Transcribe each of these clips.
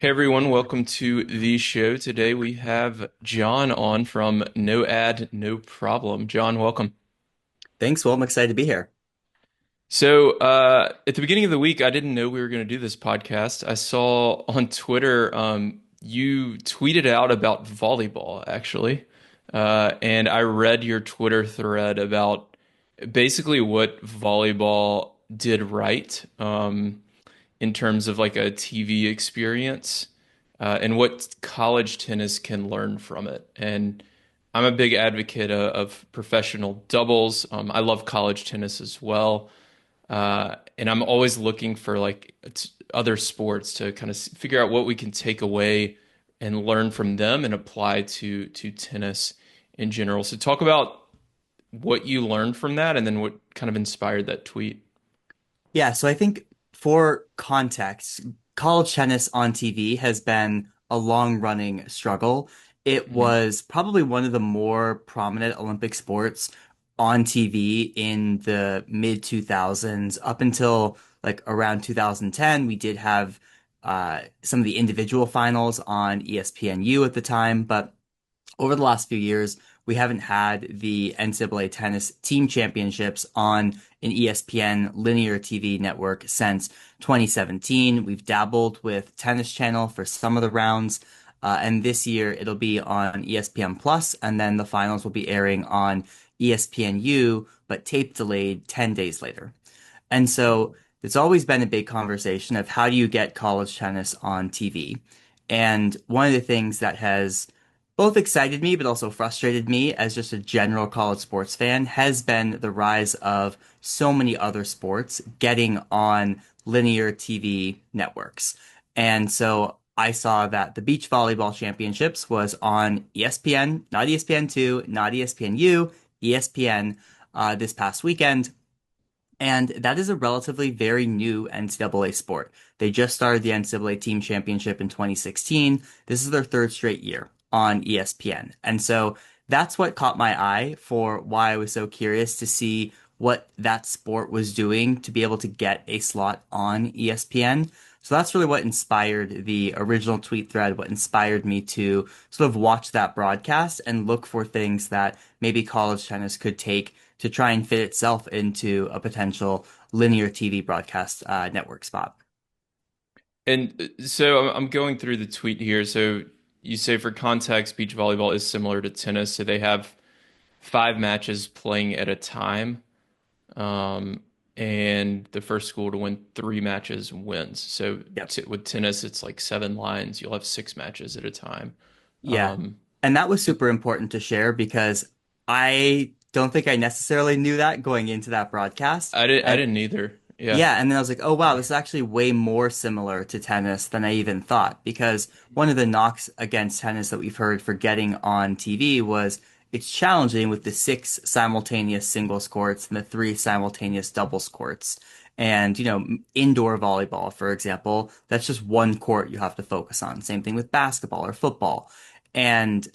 Hey everyone, welcome to the show. Today we have John on from No Ad, No Problem. John, welcome. Thanks, Will. I'm excited to be here. At the beginning of the week, I didn't know we were going to do this podcast. I saw on Twitter, you tweeted out about volleyball, actually. And I read your Twitter thread about basically what volleyball did right, in terms of like a TV experience, and what college tennis can learn from it. And I'm a big advocate of professional doubles. I love college tennis as well. And I'm always looking for like other sports to kind of figure out what we can take away and learn from them and apply to tennis in general. So talk about what you learned from that and then what kind of inspired that tweet. Yeah, so I think for context, college tennis on TV has been a long-running struggle. It Mhm. was probably one of the more prominent Olympic sports on TV in the mid 2000s up until like around 2010. We did have some of the individual finals on ESPNU at the time, but over the last few years, we haven't had the NCAA tennis team championships on an ESPN linear TV network since 2017. We've dabbled with Tennis Channel for some of the rounds, and this year it'll be on ESPN Plus, and then the finals will be airing on ESPNU, but tape delayed 10 days later. And so it's always been a big conversation of how do you get college tennis on TV? And one of the things that has both excited me, but also frustrated me as just a general college sports fan has been the rise of so many other sports getting on linear TV networks. And so I saw that the beach volleyball championships was on ESPN, not ESPN2, not ESPNU, ESPN this past weekend. And that is a relatively very new NCAA sport. They just started the NCAA Team Championship in 2016. This is their third straight year on ESPN. And so that's what caught my eye for why I was so curious to see what that sport was doing to be able to get a slot on ESPN. So that's really what inspired the original tweet thread, what inspired me to sort of watch that broadcast and look for things that maybe college tennis could take to try and fit itself into a potential linear TV broadcast network spot. And so I'm going through the tweet here. So you say for context, beach volleyball is similar to tennis. So they have five matches playing at a time. Um, and the first school to win three matches wins. So Yep. t with tennis, it's like seven lines. You'll have six matches at a time. Yeah. Um, And that was super important to share because I don't think I necessarily knew that going into that broadcast. I And didn't either. Yeah. yeah, and then I was like, oh wow, this is actually way more similar to tennis than I even thought. Because one of the knocks against tennis that we've heard for getting on TV was it's challenging with the six simultaneous singles courts and the three simultaneous doubles courts. And, indoor volleyball, for example, that's just one court you have to focus on. Same thing with basketball or football. And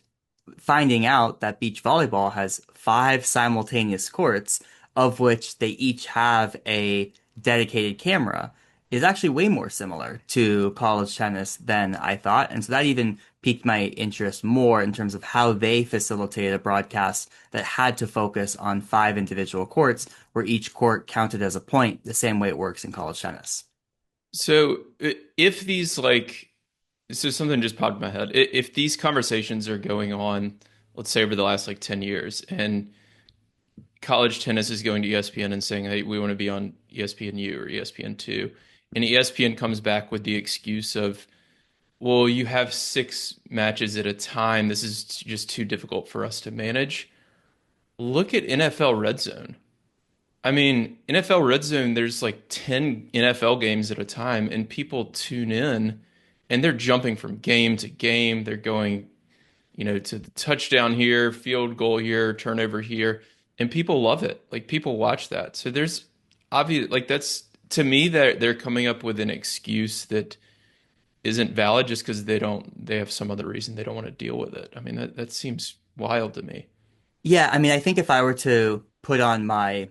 finding out that beach volleyball has five simultaneous courts, of which they each have a dedicated camera, is actually way more similar to college tennis than I thought. And so that even piqued my interest more in terms of how they facilitated a broadcast that had to focus on five individual courts, where each court counted as a point, the same way it works in college tennis. So if these like, so something just popped in my head. If these conversations are going on, let's say over the last like 10 years, and college tennis is going to ESPN and saying, "Hey, we want to be on ESPNU or ESPN2," and ESPN comes back with the excuse of, "Well, you have six matches at a time. This is just too difficult for us to manage." Look at NFL Red Zone. I mean, NFL Red Zone, there's like 10 NFL games at a time, and people tune in and they're jumping from game to game. They're going, to the touchdown here, field goal here, turnover here, and people love it. Like people watch that. So there's obvious, like that's to me that they're coming up with an excuse that isn't valid just because they have some other reason they don't want to deal with it. I mean, that seems wild to me. Yeah, I mean, I think if I were to put on my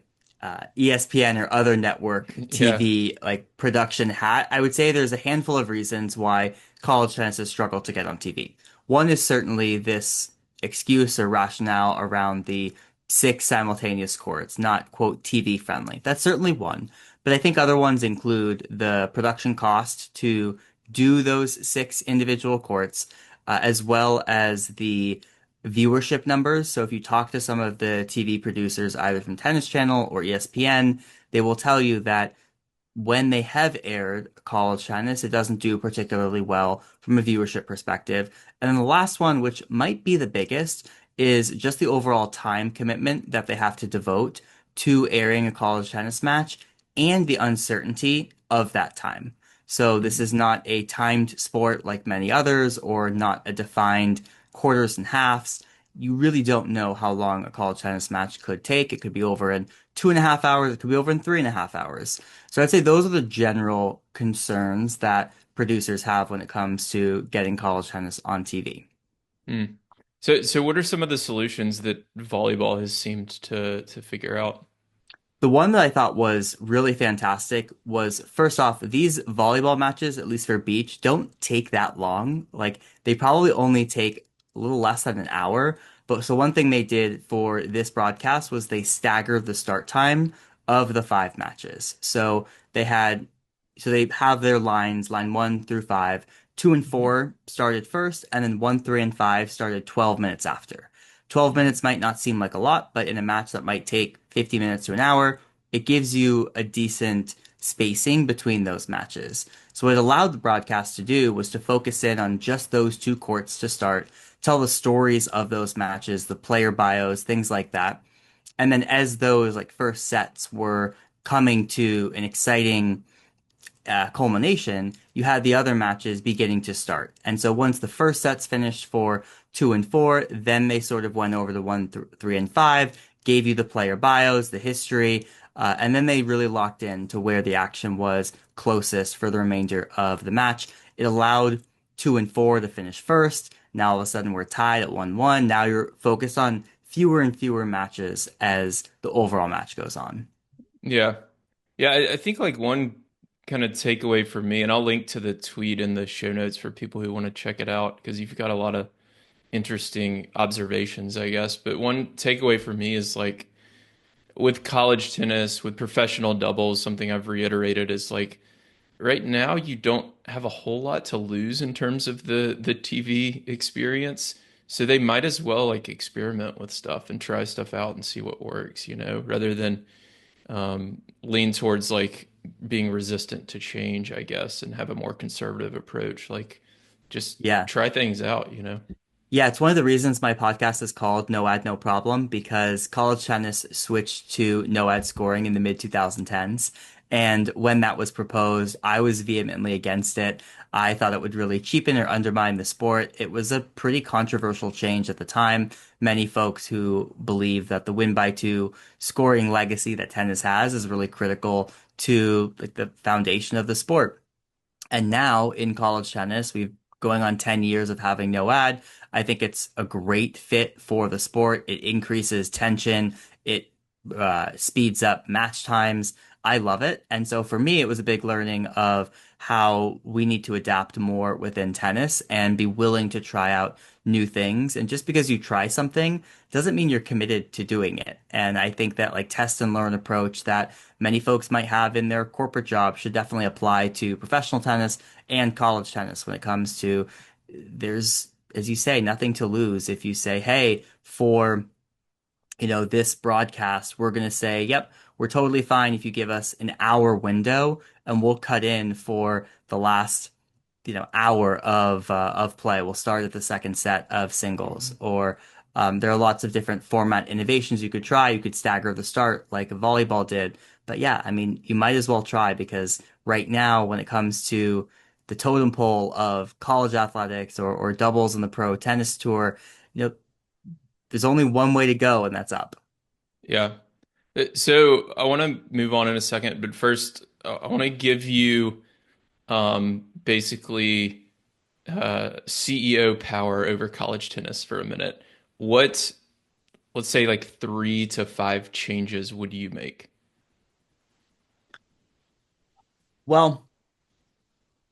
ESPN or other network Yeah. TV like production hat, I would say there's a handful of reasons why college tennis has struggled to get on TV. One is certainly this excuse or rationale around the six simultaneous courts, not quote TV friendly. That's certainly one. But I think other ones include the production cost to do those six individual courts, as well as the viewership numbers. So if you talk to some of the TV producers, either from Tennis Channel or ESPN, they will tell you that when they have aired college tennis, it doesn't do particularly well from a viewership perspective. And then the last one, which might be the biggest, is just the overall time commitment that they have to devote to airing a college tennis match and the uncertainty of that time. So this Mhm. is not a timed sport like many others, or not a defined quarters and halves. You really don't know how long a college tennis match could take. It could be over in 2.5 hours. It could be over in 3.5 hours. So I'd say those are the general concerns that producers have when it comes to getting college tennis on TV. Mm. So what are some of the solutions that volleyball has seemed to figure out? The one that I thought was really fantastic was, first off, these volleyball matches, at least for beach, don't take that long. Like they probably only take a little less than an hour. But so one thing they did for this broadcast was they staggered the start time of the five matches. So they have their lines, line one through five. Two and Mhm. four started first, and then one, three, and five started 12 minutes after. 12 minutes might not seem like a lot, but in a match that might take 50 minutes to an hour, it gives you a decent spacing between those matches. So what it allowed the broadcast to do was to focus in on just those two courts to start, tell the stories of those matches, the player bios, things like that. And then as those like first sets were coming to an exciting culmination, you had the other matches beginning to start. And so once the first set's finished for two and four, then they sort of went over to one, three, and five, gave you the player bios, the history, and then they really locked in to where the action was closest for the remainder of the match. It allowed two and four to finish first. Now all of a sudden we're tied at 1-1. Now you're focused on fewer and fewer matches as the overall match goes on. Yeah. Yeah, I think like one kind of takeaway for me, and I'll link to the tweet in the show notes for people who want to check it out because you've got a lot of interesting observations, I guess. But one takeaway for me is like with college tennis, with professional doubles, something I've reiterated is like right now you don't have a whole lot to lose in terms of the TV experience. So they might as well like experiment with stuff and try stuff out and see what works, rather than lean towards like being resistant to change, I guess, and have a more conservative approach. Like just Yeah. try things out. Yeah, it's one of the reasons my podcast is called No Ad, No Problem, because college tennis switched to no ad scoring in the mid 2010s. And when that was proposed, I was vehemently against it. I thought it would really cheapen or undermine the sport. It was a pretty controversial change at the time. Many folks who believe that the win by two scoring legacy that tennis has is really critical to like the foundation of the sport. And now in college tennis, we've going on 10 years of having no ad. I think it's a great fit for the sport. It increases tension. It speeds up match times. I love it. And so for me, it was a big learning of how we need to adapt more within tennis and be willing to try out new things. And just because you try something doesn't mean you're committed to doing it. And I think that like test and learn approach that many folks might have in their corporate job should definitely apply to professional tennis and college tennis when it comes to there's, as you say, nothing to lose if you say, hey, for this broadcast, we're going to say, yep, we're totally fine if you give us an hour window and we'll cut in for the last, hour of play. We'll start at the second set of singles, or there are lots of different format innovations you could try. You could stagger the start like volleyball did. But yeah, I mean, you might as well try because right now, when it comes to the totem pole of college athletics or doubles in the pro tennis tour, you know, there's only one way to go, and that's up. Yeah. So I want to move on in a second, but first I want to give you basically CEO power over college tennis for a minute. What, let's say like 3 to 5 changes would you make? Well,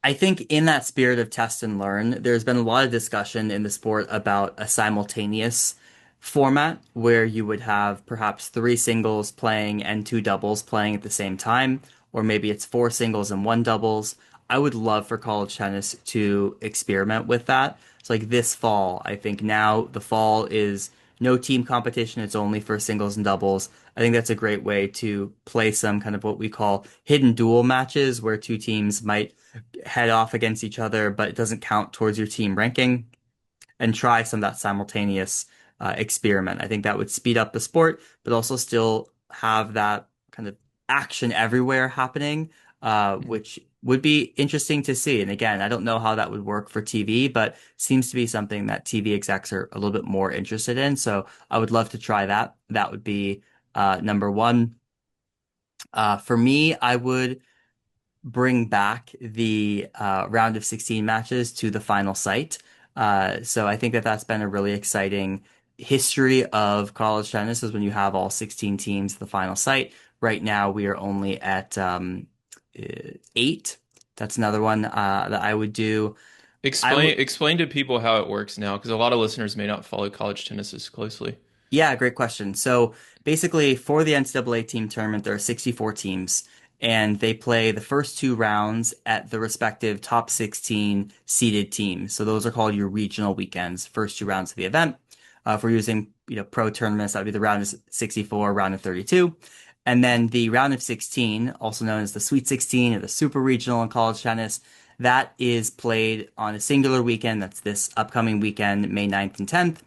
I think in that spirit of test and learn, there's been a lot of discussion in the sport about a simultaneous format where you would have perhaps three singles playing and two doubles playing at the same time, or maybe it's four singles and one doubles. I would love for college tennis to experiment with that. It's like this fall. I think now the fall is no team competition, it's only for singles and doubles. I think that's a great way to play some kind of what we call hidden duel matches where two teams might head off against each other, but it doesn't count towards your team ranking, and try some of that simultaneous experiment. I think that would speed up the sport, but also still have that kind of action everywhere happening, Mhm. which would be interesting to see. And again, I don't know how that would work for TV, but seems to be something that TV execs are a little bit more interested in. So I would love to try that. That would be number one. For me, I would bring back the round of 16 matches to the final site. So I think that that's been a really exciting history of college tennis is when you have all 16 teams at the final site. Right now, we are only at eight. That's another one that I would do. I would. Explain to people how it works now, because a lot of listeners may not follow college tennis as closely. Yeah, great question. So basically, for the NCAA team tournament, there are 64 teams, and they play the first two rounds at the respective top 16 seeded teams. So those are called your regional weekends, first two rounds of the event. If we're using, pro tournaments, that would be the round of 64, round of 32. And then the round of 16, also known as the Sweet 16 or the Super Regional in college tennis, that is played on a singular weekend. That's this upcoming weekend, May 9th and 10th,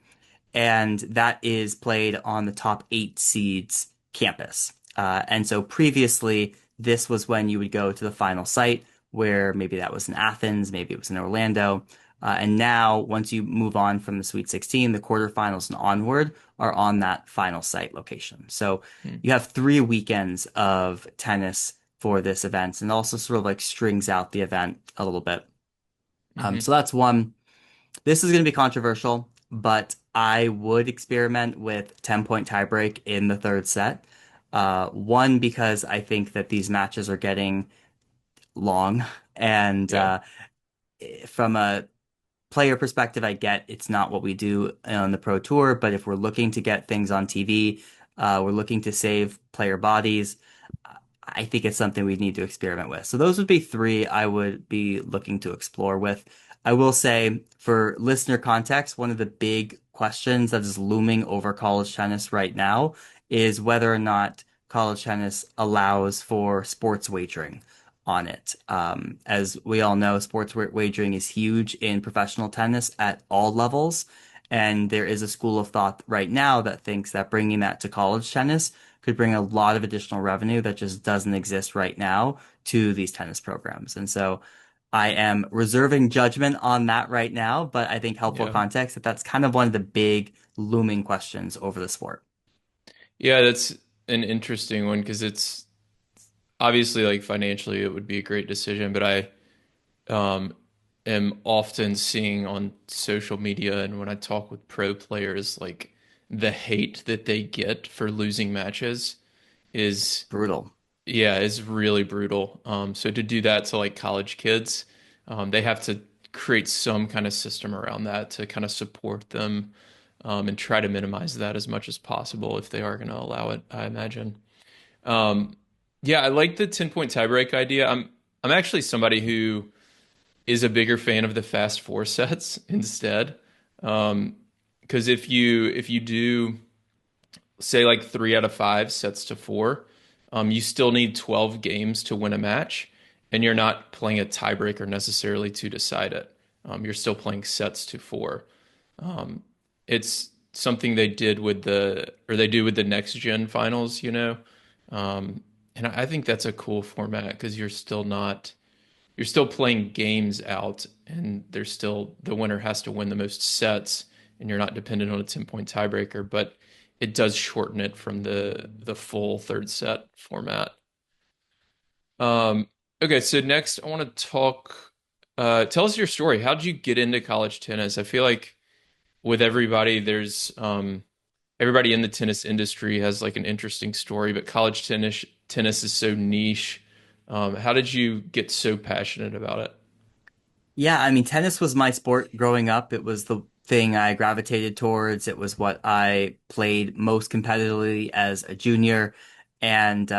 and that is played on the top eight seeds campus. And so previously, this was when you would go to the final site, where maybe that was in Athens, maybe it was in Orlando. And now, once you move on from the Sweet 16, the quarterfinals and onward are on that final site location. So Hmm. you have 3 weekends of tennis for this event, and also sort of like strings out the event a little bit. Hmm. So that's one. This is going to be controversial, but I would experiment with 10-point tiebreak in the third set. One, because I think that these matches are getting long, and Yeah. from a player perspective, I get it's not what we do on the pro tour, but if we're looking to get things on TV, we're looking to save player bodies. I think it's something we need to experiment with. So those would be three I would be looking to explore with. I will say, for listener context, one of the big questions that is looming over college tennis right now is whether or not college tennis allows for sports wagering on it. As we all know, sports wagering is huge in professional tennis at all levels. And there is a school of thought right now that thinks that bringing that to college tennis could bring a lot of additional revenue that just doesn't exist right now to these tennis programs. And so I am reserving judgment on that right now, but I think helpful Yeah. context that that's kind of one of the big looming questions over the sport. Yeah, that's an interesting one because it's obviously like financially it would be a great decision, but I um am often seeing on social media and when I talk with pro players like the hate that they get for losing matches is Brutal. yeah, is really brutal. So to do that to like college kids, they have to create some kind of system around that to kind of support them, and try to minimize that as much as possible if they are going to allow it, I imagine. Um, yeah, I like the 10-point tiebreak idea. I'm actually somebody who is a bigger fan of the fast four sets instead. Because if you do say like 3 out of 5 sets to four, you still need 12 games to win a match, and you're not playing a tiebreaker necessarily to decide it. You're still playing sets to four. Um, it's something they do with the next gen finals, and I think that's a cool format because you're still playing games out, and there's still the winner has to win the most sets, and you're not dependent on a 10-point tiebreaker, but it does shorten it from the full third set format. Okay, so next I want to talk. Tell us your story. How did you get into college tennis? I feel like with everybody, there's everybody in the tennis industry has like an interesting story, but college tennis is so niche. How did you get so passionate about it? Yeah, I mean, tennis was my sport growing up. It was the thing I gravitated towards. It was what I played most competitively as a junior and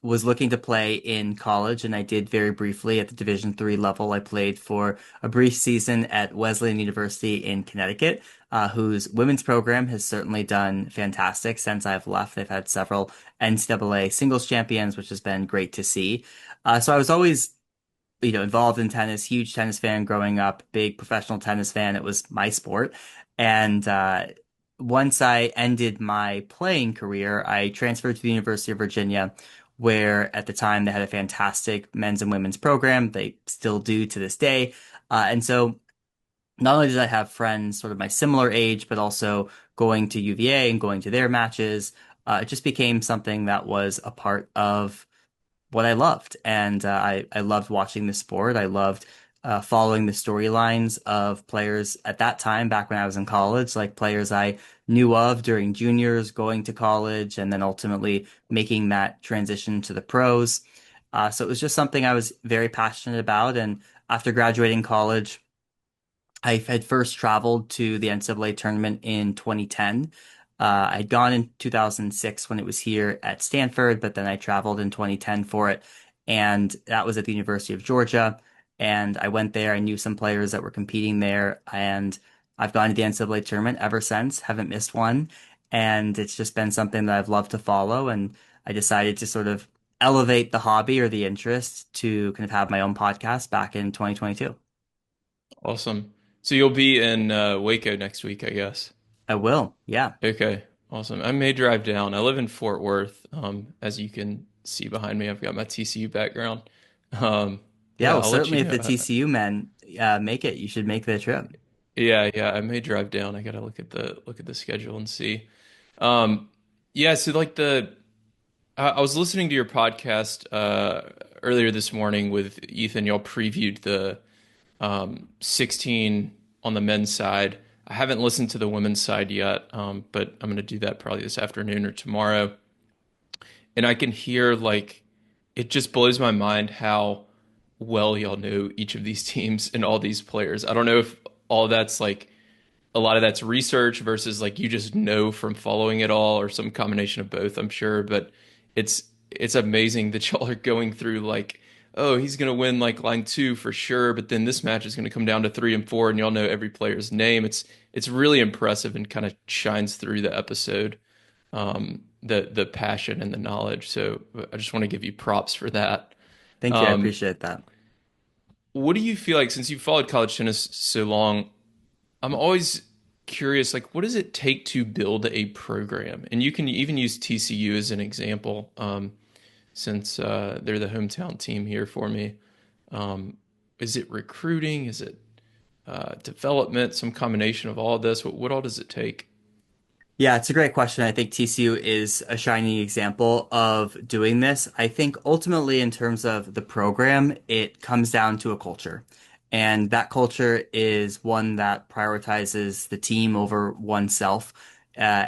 was looking to play in college. And I did very briefly at the Division III level. I played for a brief season at Wesleyan University in Connecticut, whose women's program has certainly done fantastic since I've left. They've had several NCAA singles champions, which has been great to see. So I was always involved in tennis, huge tennis fan growing up, big professional tennis fan. It was my sport. And once I ended my playing career, I transferred to the University of Virginia, where at the time they had a fantastic men's and women's program. They still do to this day. And so not only did I have friends sort of my similar age, but also going to UVA and going to their matches, it just became something that was a part of what I loved. And I loved watching the sport. I loved following the storylines of players at that time, back when I was in college, like players I knew of during juniors, going to college, and then ultimately making that transition to the pros. So it was just something I was very passionate about. And after graduating college, I had first traveled to the NCAA tournament in 2010. I had gone in 2006 when it was here at Stanford, but then I traveled in 2010 for it. And that was at the University of Georgia. And I went there. I knew some players that were competing there. And I've gone to the NCAA tournament ever since, haven't missed one. And it's just been something that I've loved to follow. And I decided to sort of elevate the hobby or the interest to kind of have my own podcast back in 2022. Awesome. So you'll be in Waco next week, I guess. I will. Yeah. Okay, awesome. I may drive down. I live in Fort Worth. As you can see behind me, I've got my TCU background. Yeah, Yeah, well, I'll let you certainly if know. the TCU men make it, you should make the trip. Yeah, I may drive down. I gotta look at the schedule and see. Um, yeah, so like I was listening to your podcast earlier this morning with Ethan. Y'all previewed the 16 on the men's side. I haven't listened to the women's side yet, but I'm gonna do that probably this afternoon or tomorrow. And I can hear like it just blows my mind how well y'all know each of these teams and all these players. I don't know if all that's like a lot of that's research versus like you just know from following it all or some combination of both, I'm sure. But it's amazing that y'all are going through like, oh, he's gonna win like line two for sure, but then this match is gonna come down to three and four, and y'all know every player's name. It's really impressive and kind of shines through the episode, the passion and the knowledge. So I just want to give you props for that. Thank you. I Um, appreciate that. what do you feel like since you've followed college tennis so long? I'm always curious, like, what does it take to build a program? And you can even use TCU as an example, since they're the hometown team here for me. Um, is it recruiting? Is it development? Some combination of all of this? What all does it take? Yeah, it's a great question. I think TCU is a shining example of doing this. I think ultimately, in terms of the program, it comes down to a culture. And that culture is one that prioritizes the team over oneself,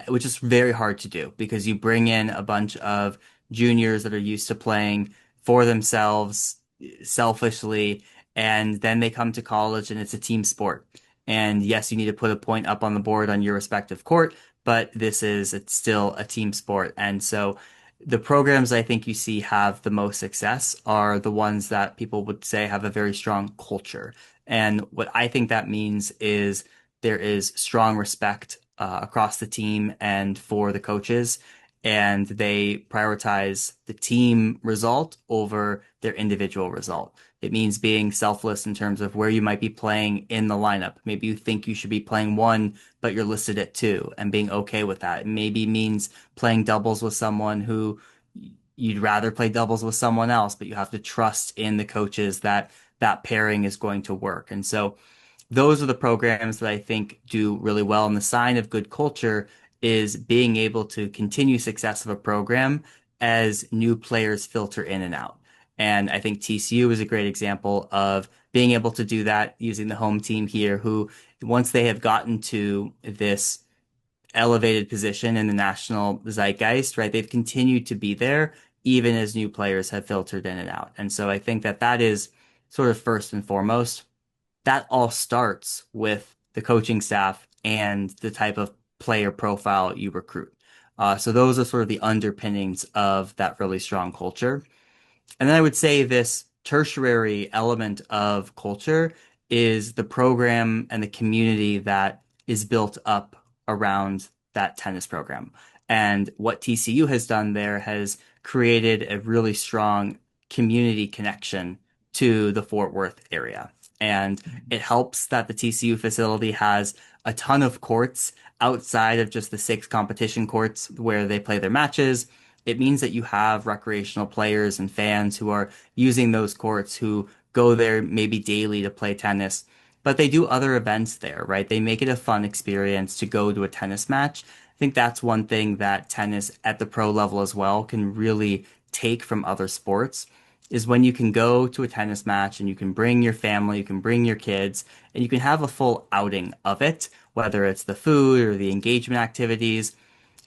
which is very hard to do because you bring in a bunch of juniors that are used to playing for themselves selfishly, and then they come to college and it's a team sport. And yes, you need to put a point up on the board on your respective court, but it's still a team sport. And so the programs I think you see have the most success are the ones that people would say have a very strong culture. And what I think that means is there is strong respect across the team and for the coaches, and they prioritize the team result over their individual result. It means being selfless in terms of where you might be playing in the lineup. Maybe you think you should be playing one, but you're listed at two, and being okay with that. It maybe means playing doubles with someone who you'd rather play doubles with someone else, but you have to trust in the coaches that that pairing is going to work. And so those are the programs that I think do really well. And the sign of good culture is being able to continue success of a program as new players filter in and out. And I think TCU is a great example of being able to do that using the home team here, who once they have gotten to this elevated position in the national zeitgeist, right? They've continued to be there even as new players have filtered in and out. And so I think that that is sort of first and foremost. That all starts with the coaching staff and the type of player profile you recruit. So those are sort of the underpinnings of that really strong culture. And then I would say this tertiary element of culture is the program and the community that is built up around that tennis program. And what TCU has done there has created a really strong community connection to the Fort Worth area. And it helps that the TCU facility has a ton of courts outside of just the six competition courts where they play their matches. It means that you have recreational players and fans who are using those courts who go there maybe daily to play tennis, but they do other events there, right? They make it a fun experience to go to a tennis match. I think that's one thing that tennis at the pro level as well can really take from other sports is when you can go to a tennis match and you can bring your family, you can bring your kids, and you can have a full outing of it, whether it's the food or the engagement activities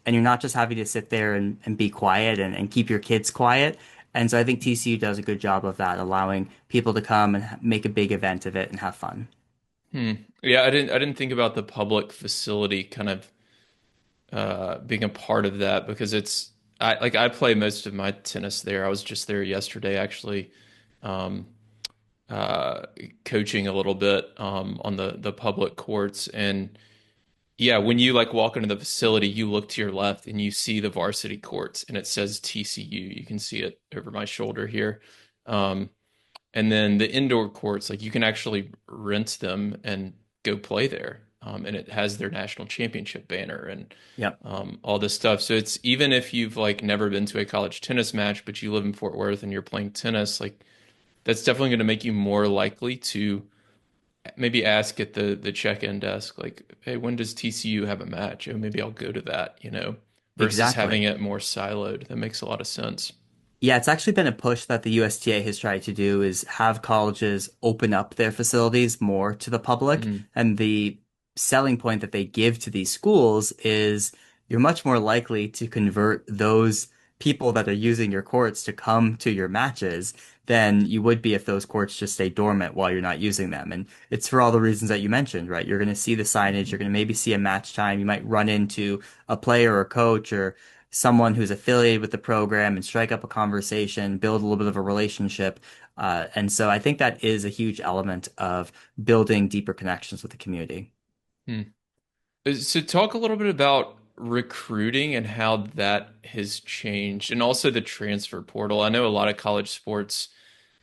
and you're not just having to sit there and be quiet and keep your kids quiet. And so I think TCU does a good job of that, allowing people to come and make a big event of it and have fun. Hmm. Yeah, I didn't think about the public facility kind of being a part of that because I play most of my tennis there. I was just there yesterday actually, um, uh, coaching a little bit on the public courts. And yeah, when you like walk into the facility, you look to your left and you see the varsity courts and it says TCU. You can see it over my shoulder here. Um, and then the indoor courts, like you can actually rent them and go play there. And it has their national championship banner and Yep, all this stuff. So it's even if you've like never been to a college tennis match, but you live in Fort Worth and you're playing tennis, like that's definitely going to make you more likely to maybe ask at the check-in desk, like, hey, when does TCU have a match? Oh, maybe I'll go to that, versus having exactly. it more siloed. That makes a lot of sense. Yeah, it's actually been a push that the USTA has tried to do is have colleges open up their facilities more to the public. Mm, And the selling point that they give to these schools is you're much more likely to convert those people that are using your courts to come to your matches than you would be if those courts just stay dormant while you're not using them. And it's for all the reasons that you mentioned, right? You're going to see the signage, you're going to maybe see a match time, you might run into a player or coach or someone who's affiliated with the program and strike up a conversation, build a little bit of a relationship. And so I think that is a huge element of building deeper connections with the community. mm. So talk a little bit about recruiting and how that has changed, and also the transfer portal. I know a lot of college sports,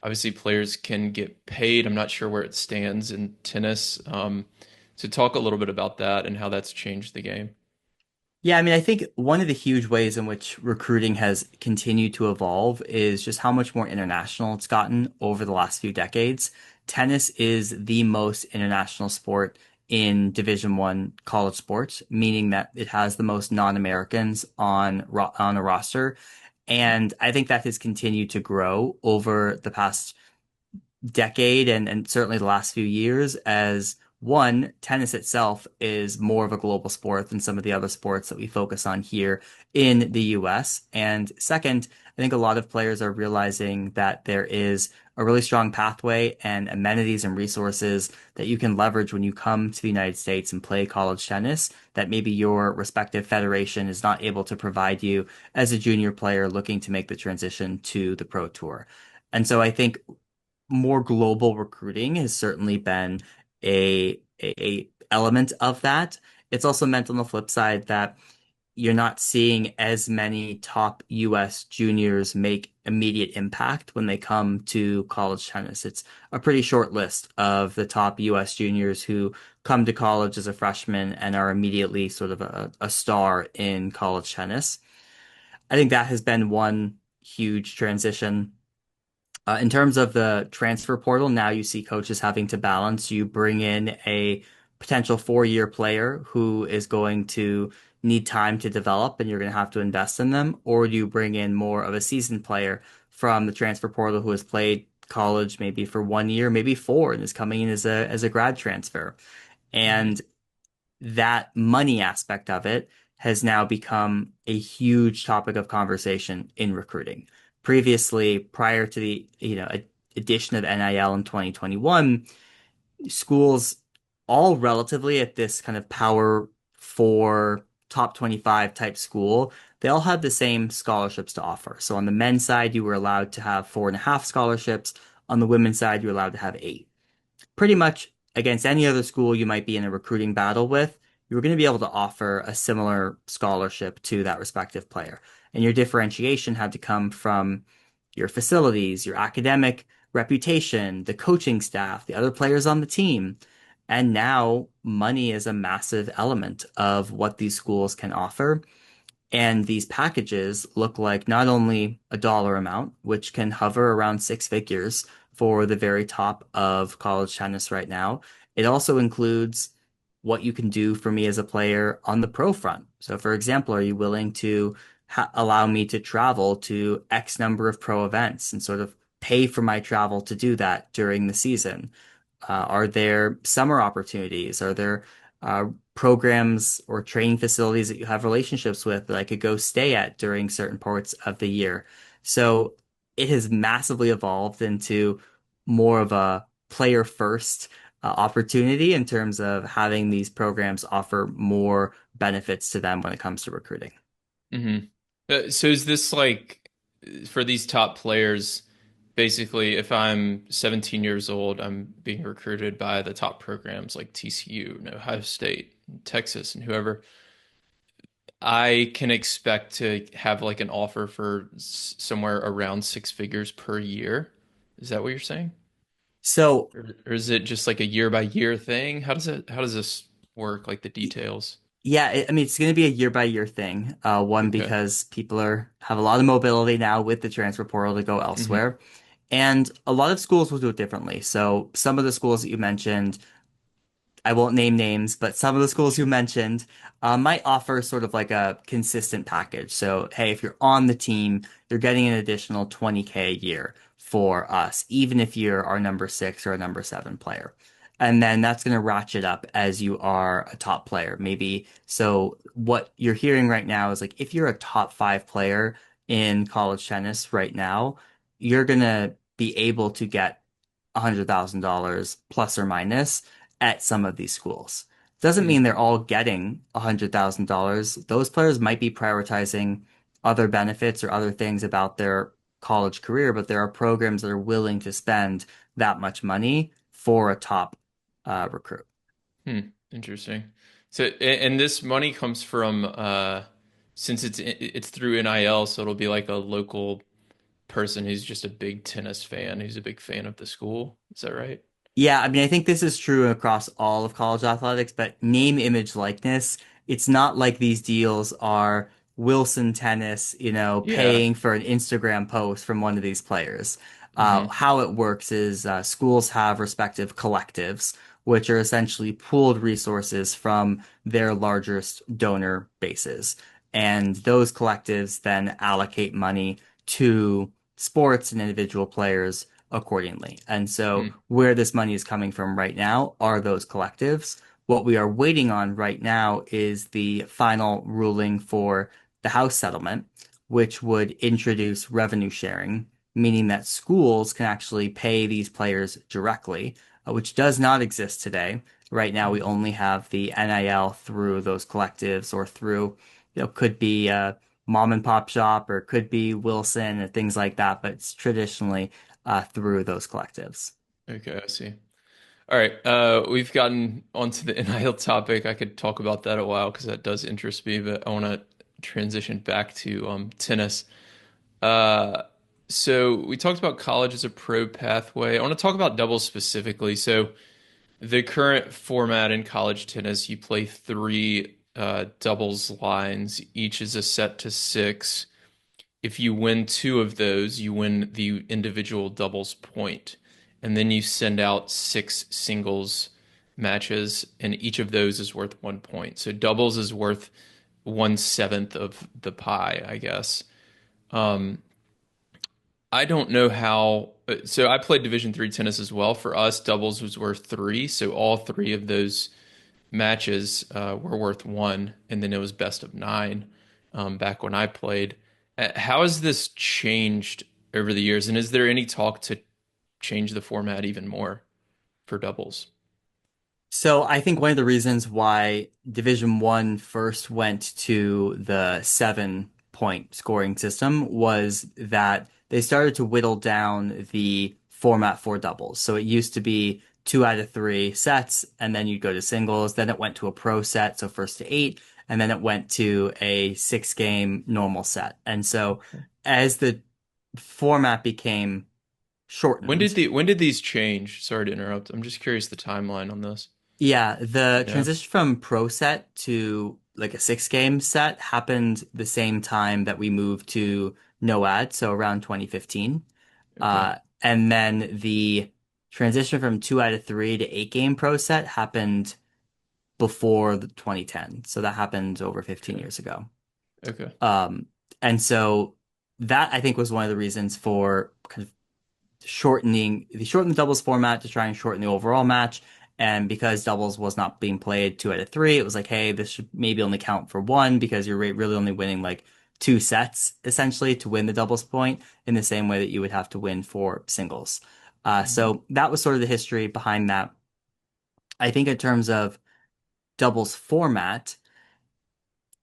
obviously players can get paid. I'm not sure where it stands in tennis. So talk a little bit about that and how that's changed the game. Yeah, I mean, I think one of the huge ways in which recruiting has continued to evolve is just how much more international it's gotten over the last few decades. Tennis is the most international sport in Division One college sports, meaning that it has the most non-Americans on a roster. And I think that has continued to grow over the past decade and certainly the last few years as one, tennis itself is more of a global sport than some of the other sports that we focus on here in the US. And second, I think a lot of players are realizing that there is a really strong pathway and amenities and resources that you can leverage when you come to the United States and play college tennis that maybe your respective federation is not able to provide you as a junior player looking to make the transition to the pro tour. And so I think more global recruiting has certainly been a element of that. It's also meant on the flip side that you're not seeing as many top US juniors make immediate impact when they come to college tennis. It's a pretty short list of the top US juniors who come to college as a freshman and are immediately sort of a star in college tennis. I think that has been one huge transition. In terms of the transfer portal, now you see coaches having to balance. You bring in a potential 4-year player who is going to need time to develop and you're going to have to invest in them, or do you bring in more of a seasoned player from the transfer portal who has played college maybe for 1 year, maybe four, and is coming in as a grad transfer. Mhm. And that money aspect of it has now become a huge topic of conversation in recruiting. Previously, prior to the, addition of NIL in 2021, schools all relatively at this kind of power four, top 25 type school, they all had the same scholarships to offer. So on the men's side, you were allowed to have 4.5 scholarships. On the women's side, you're allowed to have 8. Pretty much against any other school you might be in a recruiting battle with, you were going to be able to offer a similar scholarship to that respective player. And your differentiation had to come from your facilities, your academic reputation, the coaching staff, the other players on the team. And now money is a massive element of what these schools can offer. And these packages look like not only a dollar amount, which can hover around 6 figures for the very top of college tennis right now. It also includes what you can do for me as a player on the pro front. So, for example, are you willing to allow me to travel to X number of pro events and sort of pay for my travel to do that during the season? Are there summer opportunities? Are there programs or training facilities that you have relationships with that I could go stay at during certain parts of the year? So it has massively evolved into more of a player first opportunity in terms of having these programs offer more benefits to them when it comes to recruiting. Hmm. So is this like for these top players, basically, if I'm 17 years old, I'm being recruited by the top programs like TCU and Ohio State, and Texas, and whoever. I can expect to have like an offer for somewhere around 6 figures per year. Is that what you're saying? So Or is it just like a year by year thing? How does this work, like the details? yeah, I mean, it's going to be a year by year thing. One, Okay. because people have a lot of mobility now with the transfer portal to go Hmm. elsewhere. And a lot of schools will do it differently. So some of the schools that you mentioned, I won't name names, but some of the schools you mentioned might offer sort of like a consistent package. So, hey, if you're on the team, you're getting an additional 20K a year for us, even if you're our number 6 or a number 7 player. And then that's going to ratchet up as you are a top player. Maybe so what you're hearing right now is like if you're a top 5 player in college tennis right now, you're going to be able to get $100,000 plus or minus at some of these schools. Doesn't mean they're all getting $100,000. Those players might be prioritizing other benefits or other things about their college career, but there are programs that are willing to spend that much money for a top recruit. Hmm. Interesting. So, and this money comes from since it's through NIL, so it'll be like a local person who's just a big tennis fan, who's a big fan of the school. Is that right? Yeah, I mean, I think this is true across all of college athletics, but name, image, likeness, it's not like these deals are Wilson Tennis, Yeah. paying for an Instagram post from one of these players. Hmm. How it works is schools have respective collectives, which are essentially pooled resources from their largest donor bases. And those collectives then allocate money to sports and individual players accordingly. And so Hmm. where this money is coming from right now are those collectives. What we are waiting on right now is the final ruling for the House settlement, which would introduce revenue sharing, meaning that schools can actually pay these players directly, which does not exist today. Right now, we only have the NIL through those collectives or through, could be a mom and pop shop or could be Wilson and things like that, but it's traditionally through those collectives. Okay, I see. All right. We've gotten onto the NIL topic. I could talk about that a while because that does interest me, but I want to transition back to tennis. Uh, so we talked about college as a pro pathway. I want to talk about doubles specifically. So the current format in college tennis, you play three doubles lines. Each is a set to six. If you win two of those, you win the individual doubles point. And then you send out six singles matches, and each of those is worth 1 point. So doubles is worth 1/7 of the pie, I guess. Um, I don't know how. So I played Division 3 tennis as well. For us, doubles was worth three. So all three of those matches were worth one, and then it was best of nine back when I played. How has this changed over the years, and is there any talk to change the format even more for doubles? So I think one of the reasons why Division One first went to the 7 point scoring system was that they started to whittle down the format for doubles. So it used to be 2 out of 3 sets, and then you'd go to singles. Then it went to a pro set, so first to 8, and then it went to a 6 game normal set. And so as the format became shortened, When did these change? Sorry to interrupt. I'm just curious the timeline on this. yeah, the Yeah. transition from pro set to like a 6 game set happened the same time that we moved to no ad, so around 2015. Okay. And then the transition from 2 out of 3 to 8 game pro set happened before the 2010. So that happened over 15 Okay. years ago. Okay. Um, and so that I think was one of the reasons for kind of they shortened the doubles format to try and shorten the overall match. And because doubles was not being played 2 out of 3, it was like, hey, this should maybe only count for one because you're really only winning like 2 sets essentially to win the doubles point in the same way that you would have to win for singles. Mhm. So that was sort of the history behind that. I think in terms of doubles format,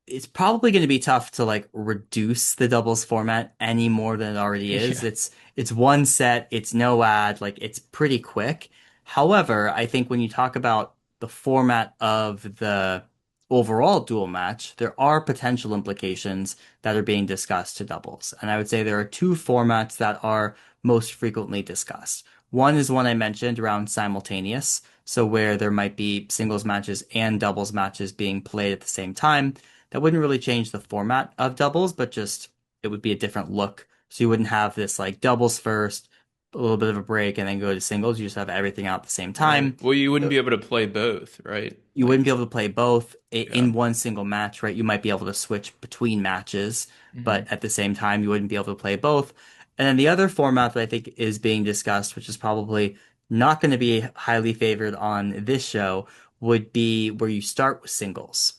it's probably going to be tough to like reduce the doubles format any more than it already is. Yeah. It's one set, it's no ad, like it's pretty quick. However, I think when you talk about the format of the overall dual match, there are potential implications that are being discussed to doubles. And I would say there are 2 formats that are most frequently discussed. One is one I mentioned around simultaneous, so where there might be singles matches and doubles matches being played at the same time. That wouldn't really change the format of doubles, but just it would be a different look. So you wouldn't have this like doubles first, a little bit of a break, and then go to singles. You just have everything out at the same Right. time. Well, you wouldn't So be able to play both, right? you wouldn't be able to play both Yeah. in one single match, right? You might be able to switch between matches, Hmm. but at the same time, you wouldn't be able to play both. And then the other format that I think is being discussed, which is probably not going to be highly favored on this show, would be where you start with singles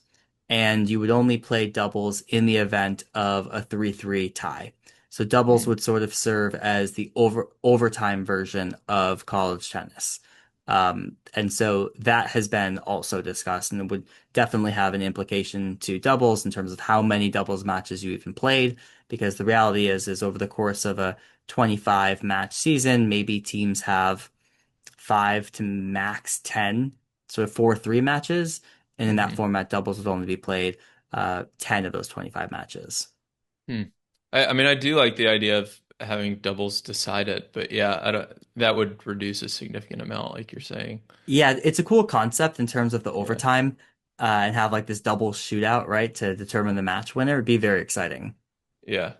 and you would only play doubles in the event of a 3-3 tie. So doubles Hmm. would sort of serve as the overtime version of college tennis. And so that has been also discussed, and it would definitely have an implication to doubles in terms of how many doubles matches you even played. Because the reality is over the course of a 25 match season, maybe teams have 5 to max 10, so 4-3 matches. And in that Hmm. format, doubles would only be played 10 of those 25 matches. Hmm. I mean, I do like the idea of having doubles decide it, but yeah, I don't, that would reduce a significant amount, like you're saying. Yeah, it's a cool concept in terms of the Yeah. overtime and have like this double shootout, right, to determine the match winner. It'd be very exciting. Yeah.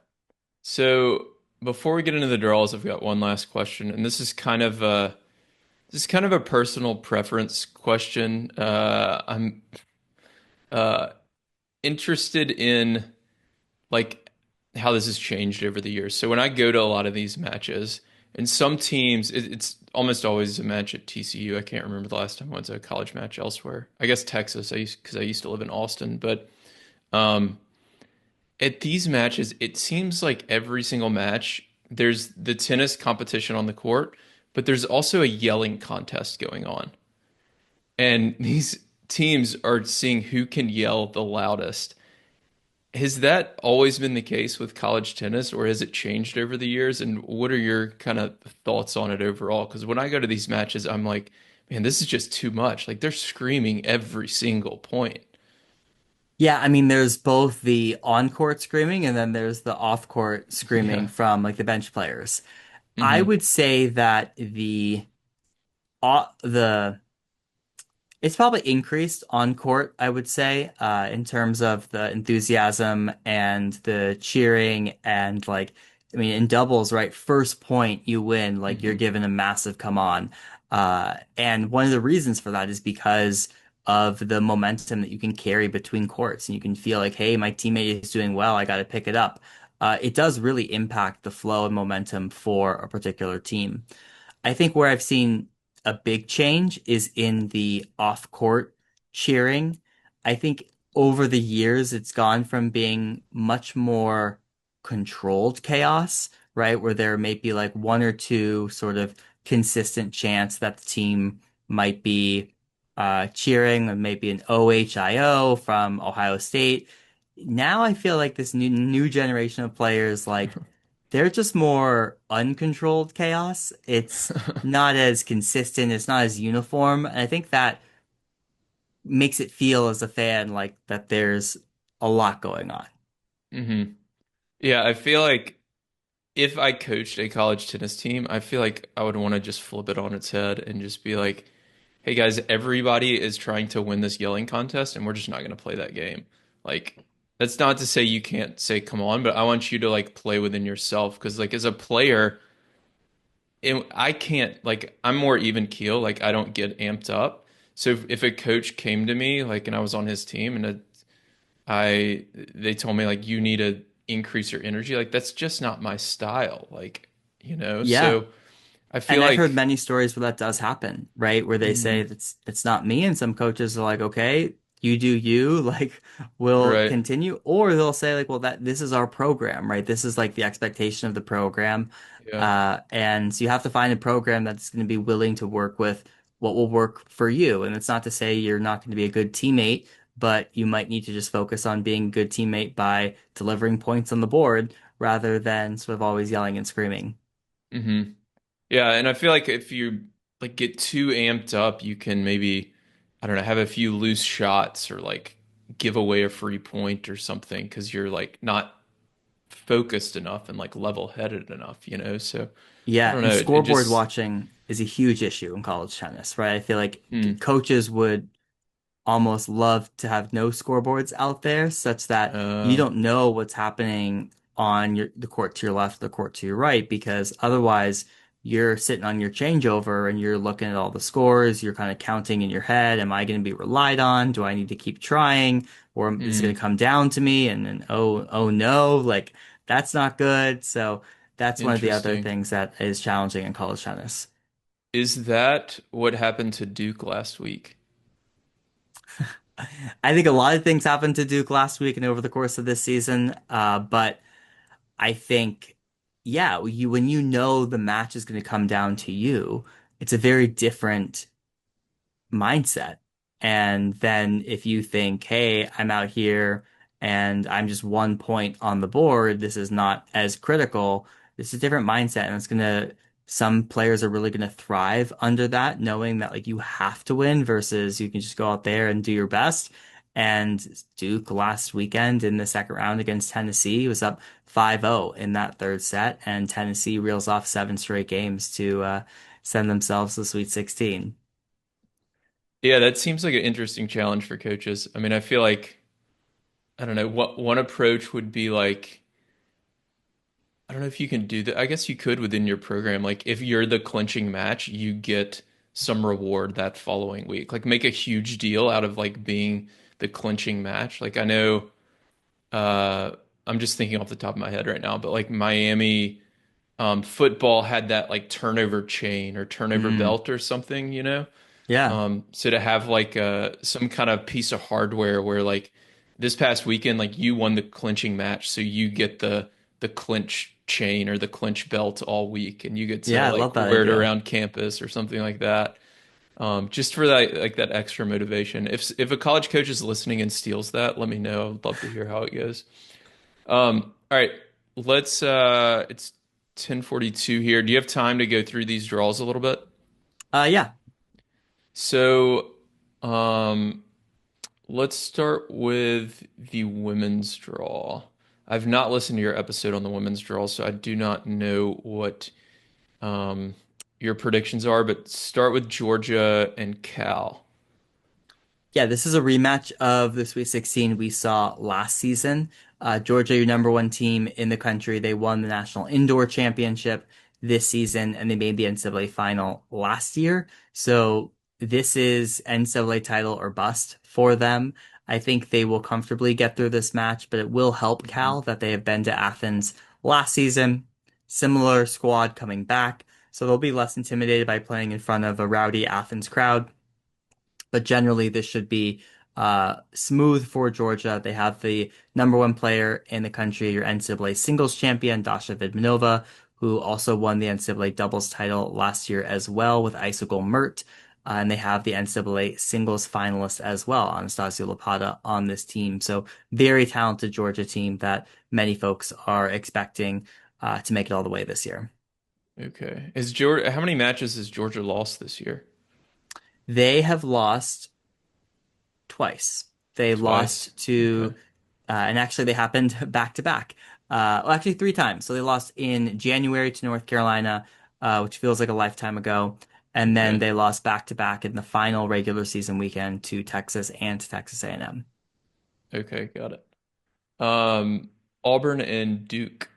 So before we get into the draws, I've got one last question, and this is kind of a personal preference question. I'm uh, interested in like how this has changed over the years. So when I go to a lot of these matches, and some teams, it's almost always a match at TCU. I can't remember the last time I went to a college match elsewhere. I guess Texas. Because I used to live in Austin, but um, at these matches, it seems like every single match there's the tennis competition on the court, but there's also a yelling contest going on. And these teams are seeing who can yell the loudest. Has that always been the case with college tennis, or has it changed over the years? And what are your kind of thoughts on it overall? Because when I go to these matches, I'm like, man, this is just too much. Like they're screaming every single point. Yeah, I mean, there's both the on-court screaming and then there's the off-court screaming Yeah. from like the bench players. I Hmm. would say that the it's probably increased on court, I would say, in terms of the enthusiasm and the cheering and like, I mean, in doubles, right? First point you win, like you're Hmm. given a massive come on. And one of the reasons for that is because of the momentum that you can carry between courts and you can feel like, hey, my teammate is doing well, I got to pick it up. It does really impact the flow and momentum for a particular team. I think where I've seen a big change is in the off-court cheering. I think over the years, it's gone from being much more controlled chaos, right? Where there may be like one or two sort of consistent chants that the team might be cheering, and maybe an OHIO from Ohio State. Now I feel like this new generation of players, like they're just more uncontrolled chaos. It's not as consistent, it's not as uniform. And I think that makes it feel as a fan like that there's a lot going on. Hmm. Yeah, I feel like if I coached a college tennis team, I feel like I would want to just flip it on its head and just be like, hey guys, everybody is trying to win this yelling contest, and we're just not going to play that game. Like, that's not to say you can't say come on, but I want you to like play within yourself because like as a player, I can't like I'm more even keel. Like I don't get amped up. So if a coach came to me like and I was on his team and I they told me like you need to increase your energy, like that's just not my style. Like Yeah. so I feel And I've heard like. many stories where that does happen, right? Where they say Mhm. it's not me, and some coaches are like, okay, you do you, like we'll Right. continue, or they'll say like, well, that this is our program, right? This is like the expectation of the program, Yeah. and so you have to find a program that's going to be willing to work with what will work for you. And it's not to say you're not going to be a good teammate, but you might need to just focus on being a good teammate by delivering points on the board rather than sort of always yelling and screaming. Hmm. Yeah, and I feel like if you like get too amped up, you can maybe, I don't know, have a few loose shots or like give away a free point or something because you're like not focused enough and like level-headed enough. So I Yeah, don't and know. It scoreboard just. watching is a huge issue in college tennis, right? I feel like Hmm. coaches would almost love to have no scoreboards out there such that you uh don't know what's happening on the court to your left, the court to your right, because otherwise you're sitting on your changeover and you're looking at all the scores, you're kind of counting in your head, am I going to be relied on? Do I need to keep trying? Or is it going to hmm. come down to me? And then, oh no, like that's not good. So that's one of the other Interesting. things that is challenging in college tennis. Is that what happened to Duke last week? I think a lot of things happened to Duke last week and over the course of this season, but I think, yeah, when you know the match is going to come down to you, it's a very different mindset. And then if you think, hey, I'm out here and I'm just 1 point on the board, this is not as critical. This is a different mindset. And some players are really going to thrive under that, knowing that like you have to win versus you can just go out there and do your best. And Duke last weekend in the second round against Tennessee was up 5-0 in that third set, and Tennessee reels off 7 straight games to send themselves to the Sweet 16. Yeah, that seems like an interesting challenge for coaches. I mean, I feel like I don't know, what one approach would be like I don't know if you can do that. I guess you could within your program. Like if you're the clinching match, you get some reward that following week. Like make a huge deal out of like being the clinching match. Like I know uh I'm just thinking off the top of my head right now, but like Miami football had that like turnover chain or turnover Mm, belt or something. yeah. So to have like some kind of piece of hardware where like this past weekend, like you won the clinching match, so you get the clinch chain or the clinch belt all week, and you get to Yeah, I like love that wear it idea. around campus or something like that. Just for that like that extra motivation. If a college coach is listening and steals that, let me know. I'd love to hear how it goes. All right, let's it's 10:42 here. Do you have time to go through these draws a little bit? Yeah. So, um, let's start with the women's draw. I've not listened to your episode on the women's draw, so I do not know what um, your predictions are, but start with Georgia and Cal. Yeah, this is a rematch of the Sweet 16 we saw last season. Georgia, your number one team in the country, they won the national indoor championship this season and they made the NCAA final last year. So this is NCAA title or bust for them. I think they will comfortably get through this match, but it will help Mhm. Cal that they have been to Athens last season. Similar squad coming back, so they'll be less intimidated by playing in front of a rowdy Athens crowd. But generally, this should be smooth for Georgia. They have the number one player in the country, your NCAA singles champion, Dasha Vidmanova, who also won the NCAA doubles title last year as well with Icicle Mert. And they have the NCAA singles finalist as well, Anastasia Lopata, on this team. So very talented Georgia team that many folks are expecting to make it all the way this year. Okay. Is Georgia, how many matches has Georgia lost this year? They have lost twice. They Twice. lost to, Okay. and actually they happened back to back. Well, actually three times. So they lost in January to North Carolina, which feels like a lifetime ago. And then Okay. they lost back to back in the final regular season weekend to Texas and to Texas A&M. Okay, got it. Um, Auburn and Duke.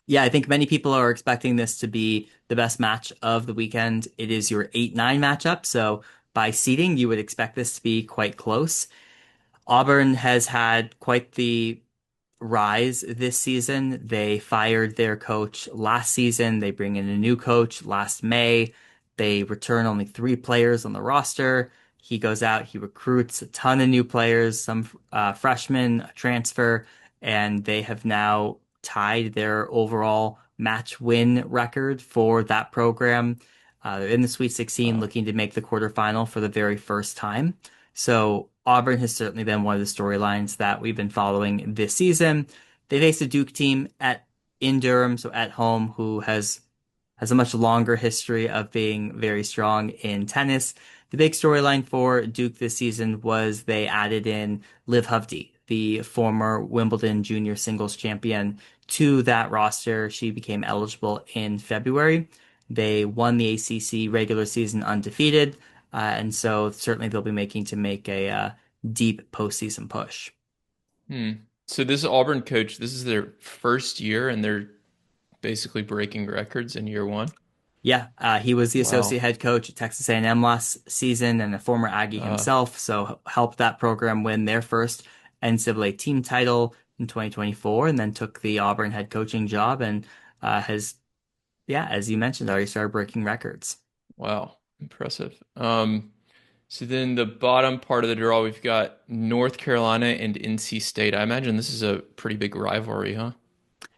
Yeah, I think many people are expecting this to be the best match of the weekend. It is your 8-9 matchup. So by seeding, you would expect this to be quite close. Auburn has had quite the rise this season. They fired their coach last season. They bring in a new coach last May. They return only three players on the roster. He goes out, he recruits a ton of new players, some freshmen, a transfer, and they have now tied their overall match win record for that program. They're in the Sweet 16 Wow. looking to make the quarterfinal for the very first time. So Auburn has certainly been one of the storylines that we've been following this season. They face a Duke team at in Durham, so at home, who has a much longer history of being very strong in tennis. The big storyline for Duke this season was they added in Liv Hovde, the former Wimbledon junior singles champion, to that roster. She became eligible in February. They won the ACC regular season undefeated, and so certainly they'll be making to make a deep postseason push. Hmm. So this Auburn coach, this is their first year and they're basically breaking records in year one. Yeah, he was the associate Wow. head coach at Texas A&M last season and a former Aggie Uh, himself, so helped that program win their first NCAA team title in 2024, and then took the Auburn head coaching job and has, yeah, as you mentioned, already started breaking records. wow. Impressive. So then the bottom part of the draw, we've got North Carolina and NC State. I imagine this is a pretty big rivalry, huh?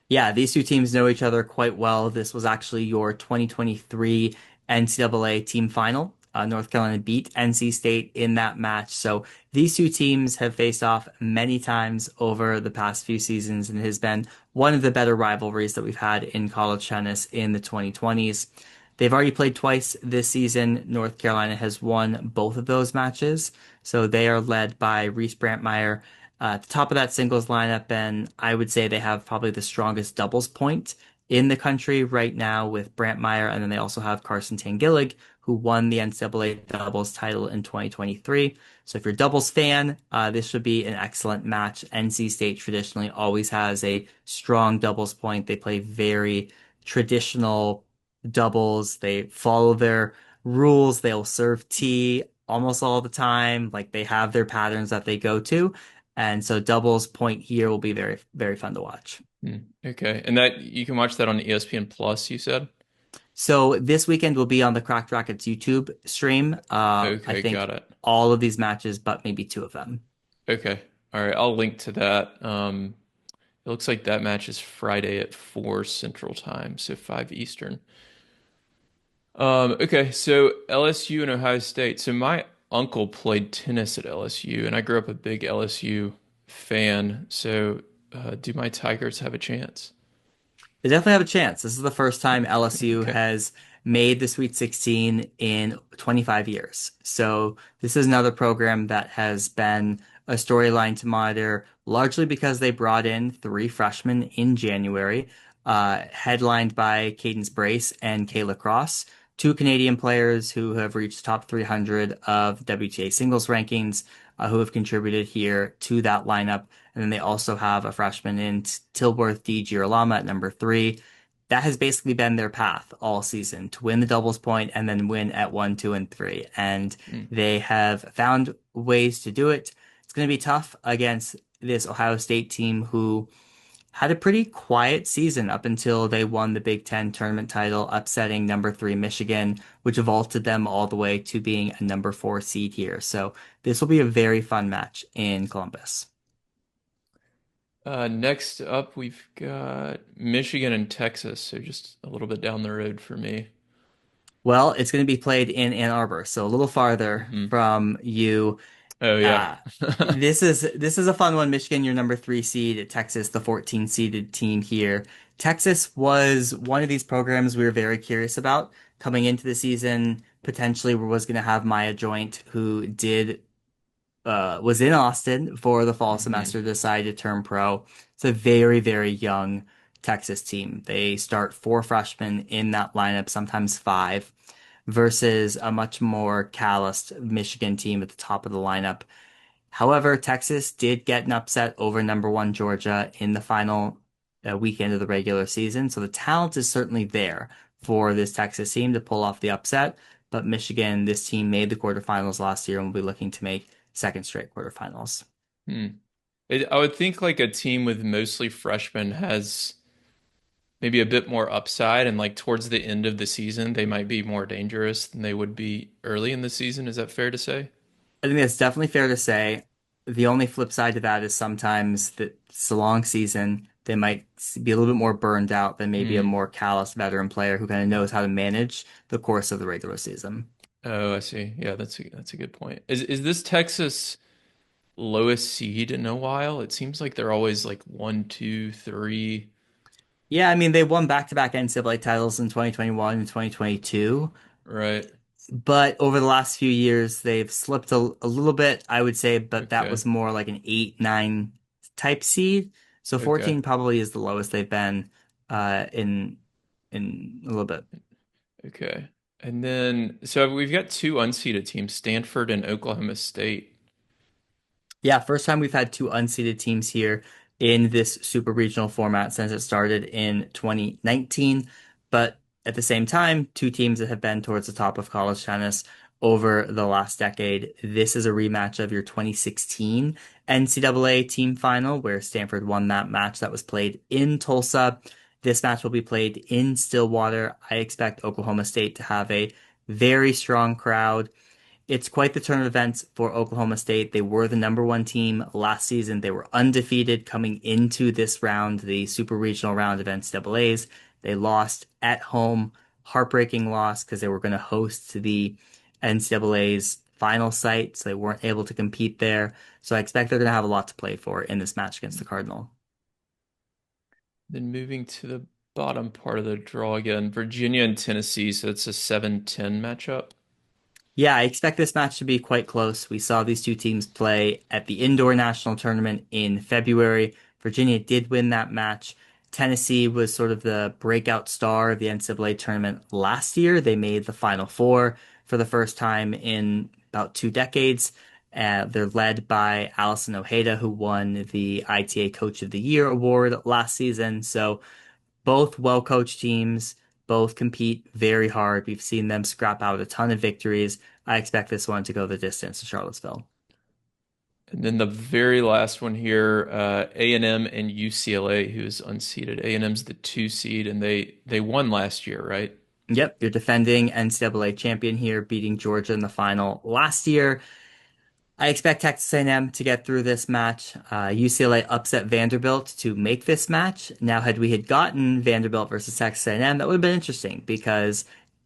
Yeah, these two teams know each other quite well. This was actually your 2023 NCAA team final. North Carolina beat NC State in that match. So these two teams have faced off many times over the past few seasons and it has been one of the better rivalries that we've had in college tennis in the 2020s. They've already played twice this season. North Carolina has won both of those matches. So they are led by Reese Brantmeyer at the top of that singles lineup, and I would say they have probably the strongest doubles point in the country right now with Brant Meyer, and then they also have Carson Tangillig, who won the NCAA doubles title in 2023. So if you're a doubles fan, this should be an excellent match. NC State traditionally always has a strong doubles point. They play very traditional doubles. They follow their rules. They'll serve tea almost all the time. Like they have their patterns that they go to. And so doubles point here will be very, very fun to watch. Hmm. Okay. And that you can watch that on ESPN Plus, you said? So this weekend will be on the Cracked Rackets YouTube stream. I Okay, think got it. all of these matches, but maybe two of them. Okay. All right, I'll link to that. It looks like that match is Friday at 4 Central Time, so 5 Eastern. Okay, so LSU and Ohio State. So my uncle played tennis at LSU, and I grew up a big LSU fan. So, do my Tigers have a chance? They definitely have a chance. This is the first time LSU Okay. has made the Sweet 16 in 25 years. So this is another program that has been a storyline to monitor, largely because they brought in three freshmen in January, headlined by Cadence Brace and Kayla Cross, two Canadian players who have reached top 300 of WTA singles rankings, who have contributed here to that lineup. And then they also have a freshman in Tilworth D. Girolamo at number three. That has basically been their path all season to win the doubles point and then win at one, two, and three. And Hmm. they have found ways to do it. It's going to be tough against this Ohio State team who had a pretty quiet season up until they won the Big Ten tournament title, upsetting number three Michigan, which vaulted them all the way to being a number four seed here. So this will be a very fun match in Columbus. Next up, we've got Michigan and Texas, so just a little bit down the road for me. Well, it's going to be played in Ann Arbor, so a little farther Hmm. from you. Oh yeah. Uh, this is a fun one. Michigan, your number three seed, Texas, the 14 seeded team here. Texas was one of these programs we were very curious about coming into the season. Potentially, was going to have Maya Joint, who did was in Austin for the fall Hmm. semester, decided to turn pro. It's a very, very young Texas team. They start four freshmen in that lineup, sometimes five, versus a much more calloused Michigan team at the top of the lineup. However, Texas did get an upset over number one Georgia in the final weekend of the regular season. So the talent is certainly there for this Texas team to pull off the upset. But Michigan, this team made the quarterfinals last year and will be looking to make second straight quarterfinals. Hmm. I would think like a team with mostly freshmen has maybe a bit more upside, and like towards the end of the season, they might be more dangerous than they would be early in the season. Is that fair to say? I think that's definitely fair to say. The only flip side to that is sometimes that it's a long season. They might be a little bit more burned out than maybe a Hmm. more callous veteran player who kind of knows how to manage the course of the regular season. Oh, I see. Yeah, that's a good point. Is this Texas lowest seed in a while? It seems like they're always like one, two, three. Yeah, I mean, they won back-to-back NCAA titles in 2021 and 2022, Right. but over the last few years, they've slipped a little bit, I would say, but that Okay. was more like an 8, 9 type seed. So Okay. 14 probably is the lowest they've been in a little bit. Okay. And then, so we've got two unseeded teams, Stanford and Oklahoma State. Yeah, first time we've had two unseeded teams here in this super regional format since it started in 2019. But at the same time, two teams that have been towards the top of college tennis over the last decade. This is a rematch of your 2016 NCAA team final, where Stanford won that match that was played in Tulsa. This match will be played in Stillwater. I expect Oklahoma State to have a very strong crowd. It's quite the turn of events for Oklahoma State. They were the number one team last season. They were undefeated coming into this round, the super regional round of NCAAs. They lost at home, heartbreaking loss because they were going to host the NCAA's final site, so they weren't able to compete there. So I expect they're going to have a lot to play for in this match against the Cardinal. Then moving to the bottom part of the draw again, Virginia and Tennessee. So it's a 7-10 matchup. Yeah, I expect this match to be quite close. We saw these two teams play at the indoor national tournament in February. Virginia did win that match. Tennessee was sort of the breakout star of the NCAA tournament last year. They made the Final Four for the first time in about 2 decades. They're led by Allison Ojeda, who won the ITA Coach of the Year award last season. So both well-coached teams, both compete very hard. We've seen them scrap out a ton of victories. I expect this one to go the distance to Charlottesville. And then the very last one here, A&M and UCLA, who's unseeded. A&M's the two seed, and they won last year, right? Yep, you're defending NCAA champion here, beating Georgia in the final last year. I expect Texas A&M to get through this match. UCLA upset Vanderbilt to make this match. Now, had we had gotten Vanderbilt versus Texas A&M, that would have been interesting because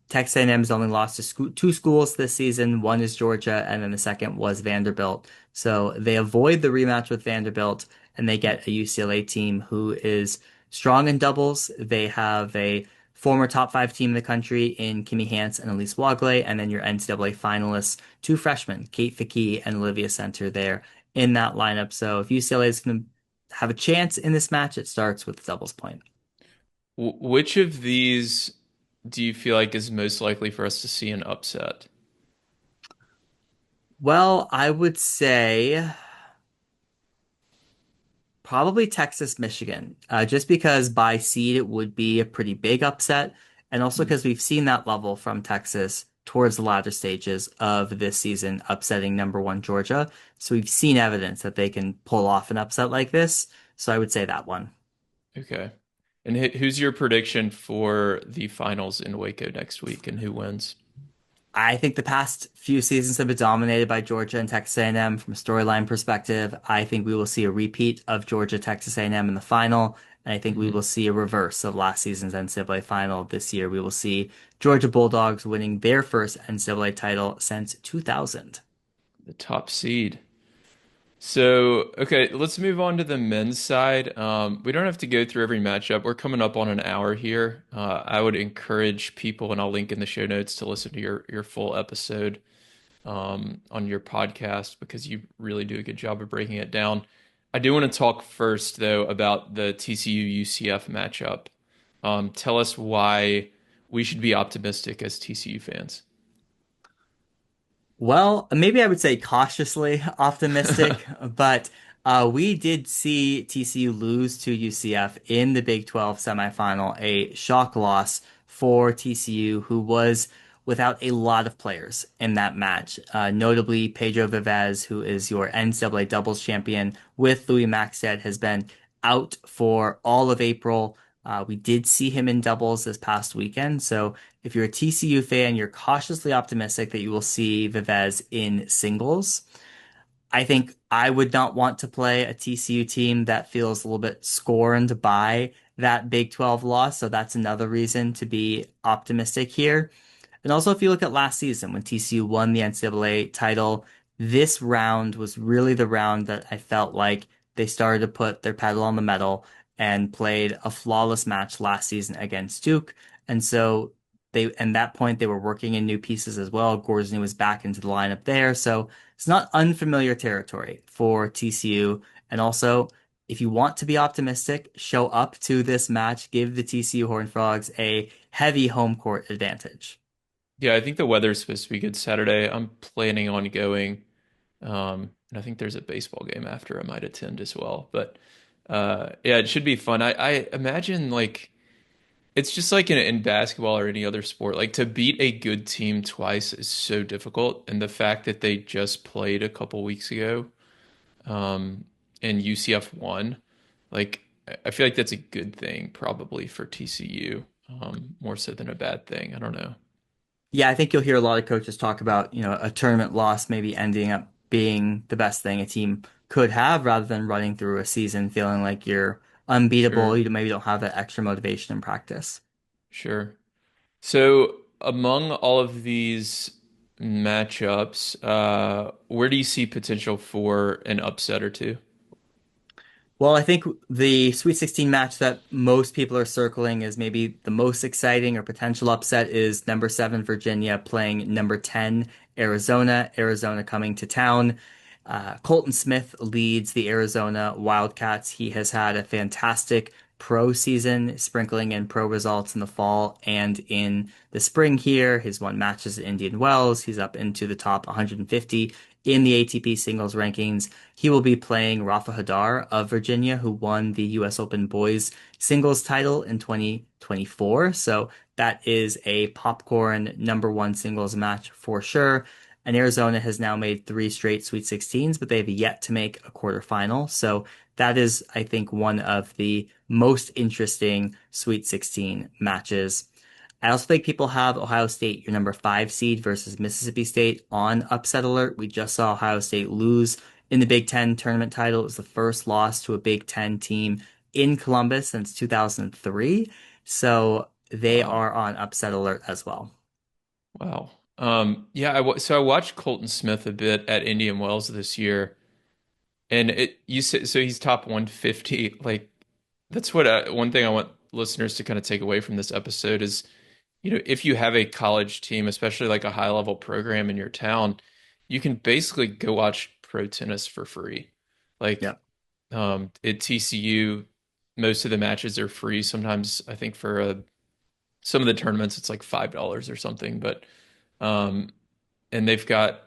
Texas A&M's only lost to two schools this season. One is Georgia, and then the second was Vanderbilt. So they avoid the rematch with Vanderbilt, and they get a UCLA team who is strong in doubles. They have a former top five team in the country in Kimmy Hance and Elise Wagley, and then your NCAA finalists, two freshmen, Kate Faki and Olivia Center there in that lineup. So if UCLA is going to have a chance in this match, it starts with the doubles point. Which of these do you feel like is most likely for us to see an upset? Well, I would say probably Texas, Michigan, just because by seed it would be a pretty big upset, and also Hmm. because we've seen that level from Texas towards the latter stages of this season, upsetting number one Georgia. So we've seen evidence that they can pull off an upset like this. So I would say that one. Okay. And who's your prediction for the finals in Waco next week and who wins? I think the past few seasons have been dominated by Georgia and Texas A&M from a storyline perspective. I think we will see a repeat of Georgia Texas A&M in the final, and I think we Mhm. will see a reverse of last season's NCAA final this year. We will see Georgia Bulldogs winning their first NCAA title since 2000. The top seed. So, okay, let's move on to the men's side. We don't have to go through every matchup. We're coming up on an hour here. I would encourage people, and I'll link in the show notes to listen to your full episode on your podcast because you really do a good job of breaking it down. I do want to talk first, though, about the TCU UCF matchup. Tell us why we should be optimistic as TCU fans. Well, maybe I would say cautiously optimistic, but we did see TCU lose to UCF in the Big 12 semifinal, a shock loss for TCU, who was without a lot of players in that match. Notably, Pedro Vivez, who is your NCAA doubles champion with Louis Maxted, has been out for all of April. We did see him in doubles this past weekend, so if you're a TCU fan, you're cautiously optimistic that you will see Vivez in singles. I think I would not want to play a TCU team that feels a little bit scorned by that Big 12 loss, so that's another reason to be optimistic here. And also, if you look at last season when TCU won the NCAA title, this round was really the round that I felt like they started to put their pedal on the metal and played a flawless match last season against Duke. And so at that point, they were working in new pieces as well. Gordon was back into the lineup there. So it's not unfamiliar territory for TCU. And also, if you want to be optimistic, show up to this match, give the TCU Horned Frogs a heavy home court advantage. Yeah, I think the weather's supposed to be good Saturday. I'm planning on going. And I think there's a baseball game after I might attend as well. But yeah, it should be fun. I imagine like it's just like in basketball or any other sport, like to beat a good team twice is so difficult. And the fact that they just played a couple weeks ago, um, and UCF won, like I feel like that's a good thing probably for TCU, more so than a bad thing. I don't know. Yeah, I think you'll hear a lot of coaches talk about, a tournament loss maybe ending up being the best thing a team could have rather than running through a season feeling like you're unbeatable. Sure, You maybe don't have that extra motivation in practice. sure. So among all of these matchups, where do you see potential for an upset or two? Well, I think the Sweet 16 match that most people are circling is maybe the most exciting or potential upset is number 7 Virginia playing number 10 Arizona. Arizona coming to town. Colton Smith leads the Arizona Wildcats. He has had a fantastic pro season, sprinkling in pro results in the fall and in the spring here. He's won matches at Indian Wells. He's up into the top 150 in the ATP singles rankings. He will be playing Rafa Hadar of Virginia, who won the US Open boys singles title in 2024. So that is a popcorn number one singles match for sure. And Arizona has now made three straight Sweet 16s, but they have yet to make a quarterfinal. So that is, I think, one of the most interesting Sweet 16 matches. I also think people have Ohio State, your number 5 seed versus Mississippi State on upset alert. We just saw Ohio State lose in the Big Ten tournament title. It was the first loss to a Big Ten team in Columbus since 2003. So they Wow. are on upset alert as well. Wow. Yeah, so I watched Colton Smith a bit at Indian Wells this year, and it you said so he's top 150. Like that's what one thing I want listeners to kind of take away from this episode is, if you have a college team, especially like a high level program in your town, you can basically go watch pro tennis for free. Like Yep. at TCU, most of the matches are free. Sometimes I think for some of the tournaments it's like $5 or something, but um, and they've got,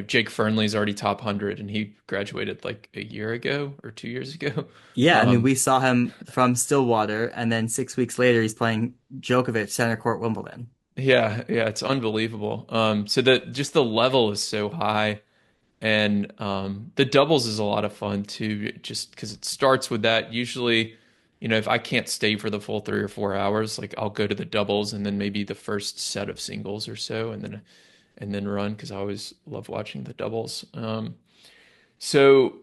Jake Fernley's already top 100 and he graduated like a year ago or 2 years ago. Yeah, I mean, Um, we saw him from Stillwater, and then 6 weeks later, he's playing Djokovic center court Wimbledon. yeah, yeah, it's unbelievable. So that just the level is so high, and the doubles is a lot of fun too, just because it starts with that. Usually, if I can't stay for the full 3 or 4 hours, like I'll go to the doubles and then maybe the first set of singles or so, and then run because I always love watching the doubles. So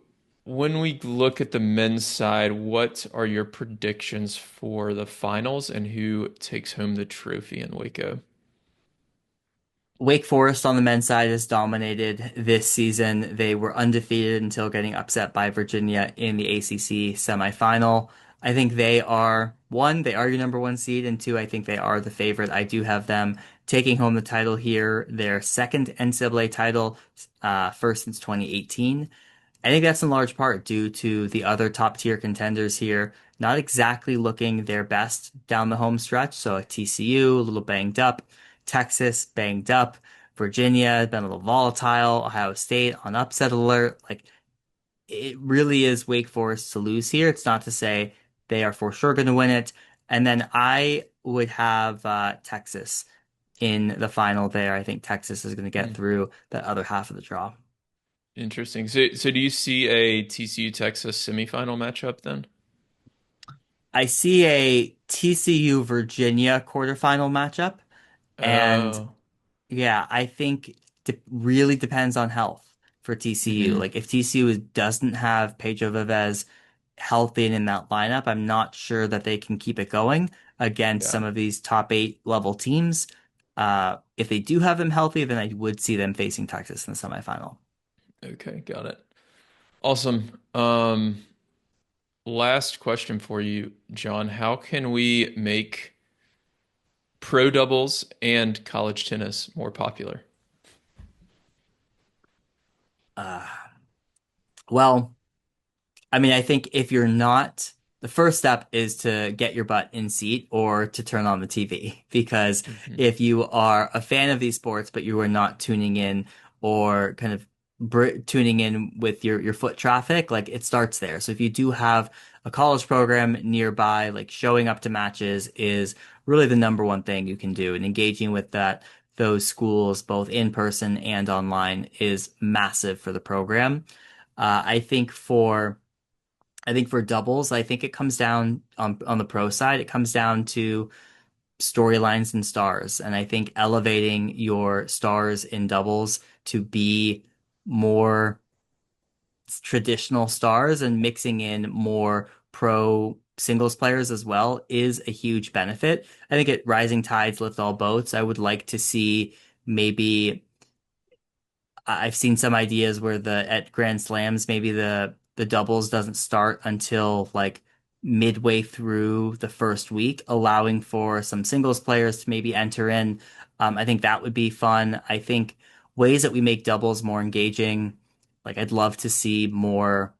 when we look at the men's side, what are your predictions for the finals and who takes home the trophy in Waco? Wake Forest on the men's side has dominated this season. They were undefeated until getting upset by Virginia in the ACC semifinal. I think they are one, they are your number one seed, and two, I think they are the favorite. I do have them taking home the title here, their second NCAA title, first since 2018. I think that's in large part due to the other top tier contenders here not exactly looking their best down the home stretch. So like TCU, a little banged up, Texas banged up, Virginia been a little volatile, Ohio State on upset alert. Like it really is Wake Forest to lose here. It's not to say they are for sure going to win it. And then I would have Texas in the final there. I think Texas is going to get Hmm, through that other half of the draw. interesting. So do you see a TCU Texas semifinal matchup then? I see a TCU Virginia quarterfinal matchup, and Oh, yeah, I think de really depends on health for TCU. hmm, Like if TCU doesn't have Pedro Vivez healthy and in that lineup, I'm not sure that they can keep it going against yeah. some of these top eight level teams. If they do have him healthy, then I would see them facing Texas in the semifinal. Okay, got it. Awesome. Last question for you, John. How can we make pro doubles and college tennis more popular? Uh, well. I mean, I think if you're not, the first step is to get your butt in seat or to turn on the TV. Because Hmm. if you are a fan of these sports, but you are not tuning in or kind of br tuning in with your foot traffic, like it starts there. So if you do have a college program nearby, like showing up to matches is really the number one thing you can do. And engaging with those schools, both in person and online, is massive for the program. I think for doubles, I think it comes down on the pro side, it comes down to storylines and stars. And I think elevating your stars in doubles to be more traditional stars and mixing in more pro singles players as well is a huge benefit. I think at rising tides lift all boats. I would like to see maybe I've seen some ideas where the at Grand Slams, maybe the doubles doesn't start until like midway through the first week, allowing for some singles players to maybe enter in. I think that would be fun. I think ways that we make doubles more engaging, like I'd love to see more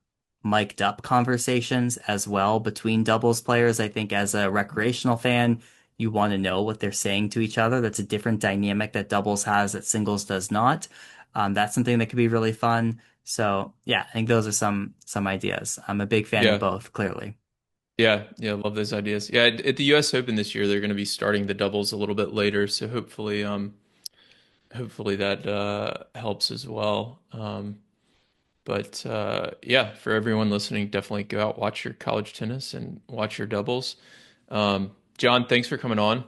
mic'd up conversations as well between doubles players. I think as a recreational fan, you want to know what they're saying to each other. That's a different dynamic that doubles has that singles does not. That's something that could be really fun. So yeah, I think those are some ideas. I'm a big fan of Yeah, both, clearly. yeah, love those ideas. Yeah, at the U.S. Open this year, they're going to be starting the doubles a little bit later, so hopefully that helps as well. But yeah, for everyone listening, definitely go out, watch your college tennis and watch your doubles. John, thanks for coming on.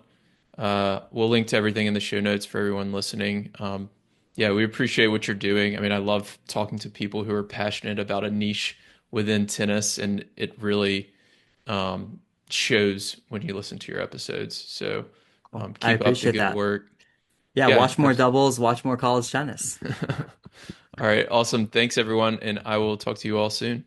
We'll link to everything in the show notes for everyone listening. Yeah, we appreciate what you're doing. I mean, I love talking to people who are passionate about a niche within tennis, and it really shows when you listen to your episodes. So Well, I keep up the appreciate good that. work. Yeah, Yeah, watch more doubles, watch more college tennis. all right, awesome. Thanks, everyone, and I will talk to you all soon.